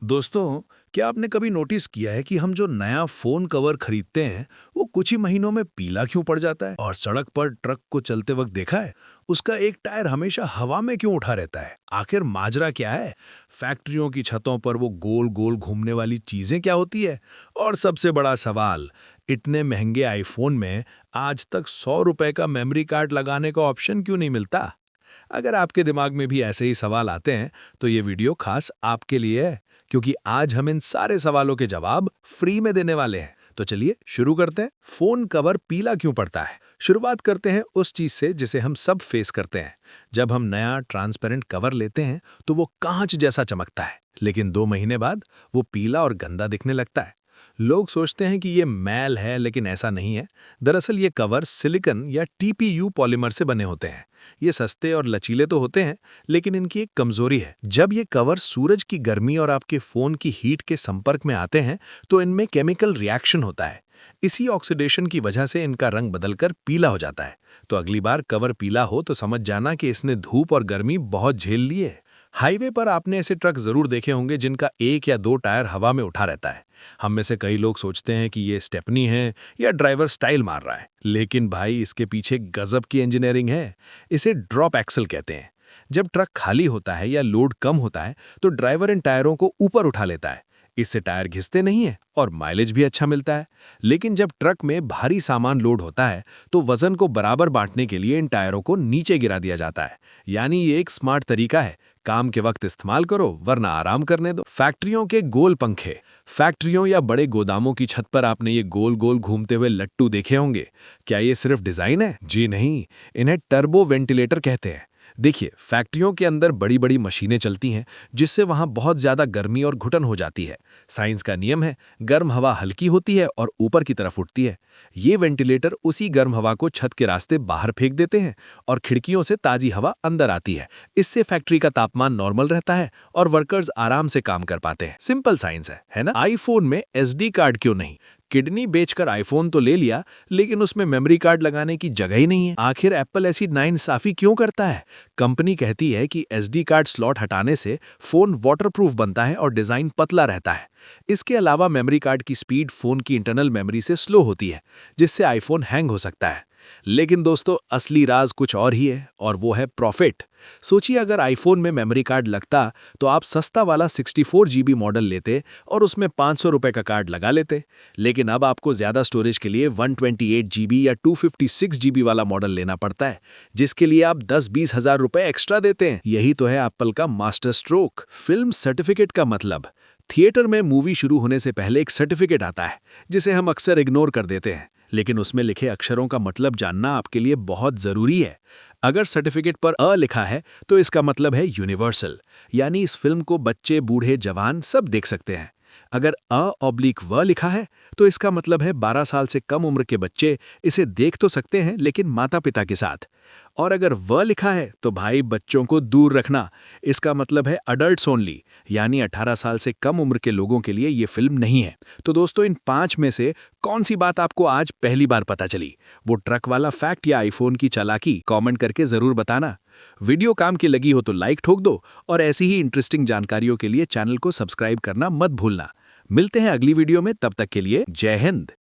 दोस्तों, क्या आपने कभी नोटिस किया है कि हम जो नया फोन कवर खरीदते हैं वो कुछ ही महीनों में पीला क्यों पड़ जाता है? और सड़क पर ट्रक को चलते वक्त देखा है, उसका एक टायर हमेशा हवा में क्यों उठा रहता है? आखिर माजरा क्या है? फैक्ट्रियों की छतों पर वो गोल गोल घूमने वाली चीजें क्या होती है? और सबसे बड़ा सवाल, इतने महंगे आईफोन में आज तक 100 रुपए का मेमोरी कार्ड लगाने का ऑप्शन क्यों नहीं मिलता? अगर आपके दिमाग में भी ऐसे ही सवाल आते हैं तो ये वीडियो खास आपके लिए है, क्योंकि आज हम इन सारे सवालों के जवाब फ्री में देने वाले हैं। तो चलिए शुरू करते हैं। फोन कवर पीला क्यों पड़ता है? शुरुआत करते हैं उस चीज से जिसे हम सब फेस करते हैं। जब हम नया ट्रांसपेरेंट कवर लेते हैं तो वो कांच जैसा चमकता है, लेकिन 2 महीने बाद वो पीला और गंदा दिखने लगता है। लोग सोचते हैं कि ये मैल है, लेकिन ऐसा नहीं है। दरअसल ये कवर सिलिकॉन या टीपीयू पॉलीमर से बने होते हैं। ये सस्ते और लचीले तो होते हैं, लेकिन इनकी एक कमजोरी है। जब ये कवर सूरज की गर्मी और आपके फोन की हीट के संपर्क में आते हैं तो इनमें केमिकल रिएक्शन होता है। इसी ऑक्सीडेशन की वजह से इनका रंग बदलकर पीला हो जाता है। तो अगली बार कवर पीला हो तो समझ जाना कि इसने धूप और गर्मी बहुत झेल ली है। हाईवे पर आपने ऐसे ट्रक जरूर देखे होंगे जिनका एक या दो टायर हवा में उठा रहता है। हम में से कई लोग सोचते हैं कि ये स्टेपनी है या ड्राइवर स्टाइल मार रहा है, लेकिन भाई इसके पीछे गजब की इंजीनियरिंग है। इसे ड्रॉप एक्सल कहते हैं। जब ट्रक खाली होता है या लोड कम होता है तो ड्राइवर इन टायरों को ऊपर उठा लेता है। इससे टायर घिसते नहीं है और माइलेज भी अच्छा मिलता है। लेकिन जब ट्रक में भारी सामान लोड होता है तो वजन को बराबर बांटने के लिए इन टायरों को नीचे गिरा दिया जाता है। यानी ये एक स्मार्ट तरीका है। काम के वक्त इस्तेमाल करो, वरना आराम करने दो। फैक्ट्रियों के गोल पंखे। फैक्ट्रियों या बड़े गोदामों की छत पर आपने ये गोल गोल घूमते हुए लट्टू देखे होंगे। क्या ये सिर्फ डिजाइन है? जी नहीं, इन्हें टर्बो वेंटिलेटर कहते हैं। देखिए, फैक्ट्रियों के अंदर बड़ी बड़ी मशीनें चलती हैं, जिससे वहां बहुत ज्यादा गर्मी और घुटन हो जाती है। साइंस का नियम है, गर्म हवा हल्की होती है और ऊपर की तरफ उठती है। ये वेंटिलेटर उसी गर्म हवा को छत के रास्ते बाहर फेंक देते हैं और खिड़कियों से ताजी हवा अंदर आती है। इससे फैक्ट्री का तापमान नॉर्मल रहता है और वर्कर्स आराम से काम कर पाते हैं। सिंपल साइंस है ना? आईफोन में एसडी कार्ड क्यों नहीं? किडनी बेचकर आईफोन तो ले लिया, लेकिन उसमें मेमोरी कार्ड लगाने की जगह ही नहीं है। आखिर एप्पल ऐसी नाइंसाफी क्यों करता है? कंपनी कहती है कि एसडी कार्ड स्लॉट हटाने से फोन वाटरप्रूफ बनता है और डिजाइन पतला रहता है। इसके अलावा मेमोरी कार्ड की स्पीड फोन की इंटरनल मेमोरी से स्लो होती है, जिससे आईफोन हैंग हो सकता है। लेकिन दोस्तों, असली राज कुछ और ही है, और वो है प्रॉफिट। सोचिए, अगर आईफोन में मेमोरी कार्ड लगता तो आप सस्ता वाला 64 GB मॉडल लेते और उसमें 500 रुपए का कार्ड लगा लेते। लेकिन अब आपको ज्यादा स्टोरेज के लिए 128 GB या 256 GB वाला मॉडल लेना पड़ता है, जिसके लिए आप 10-20 हजार रुपए एक्स्ट्रा देते हैं। यही तो है एप्पल का मास्टर स्ट्रोक। फिल्म सर्टिफिकेट का मतलब, थिएटर में मूवी शुरू होने से पहले एक सर्टिफिकेट आता है, जिसे हम अक्सर इग्नोर कर देते हैं, लेकिन उसमें लिखे अक्षरों का मतलब जानना आपके लिए बहुत जरूरी है। अगर सर्टिफिकेट पर अ लिखा है तो इसका मतलब है यूनिवर्सल, यानी इस फिल्म को बच्चे, बूढ़े, जवान सब देख सकते हैं। अगर अ/व लिखा है तो इसका मतलब है 12 साल से कम उम्र के बच्चे इसे देख तो सकते हैं, लेकिन माता पिता के साथ। और अगर व लिखा है तो भाई, बच्चों को दूर रखना। इसका मतलब है अडल्ट्स ओनली, यानी 18 साल से कम उम्र के लोगों के लिए ये फिल्म नहीं है। तो दोस्तों, इन 5 में से कौन सी बात आपको आज पहली बार पता चली? वो ट्रक वाला फैक्ट या आईफोन की चालाकी? कमेंट करके जरूर बताना। वीडियो काम की लगी हो तो लाइक ठोक दो, और ऐसी ही इंटरेस्टिंग जानकारियों के लिए चैनल को सब्सक्राइब करना मत भूलना। मिलते हैं अगली वीडियो में, तब तक के लिए जय हिंद।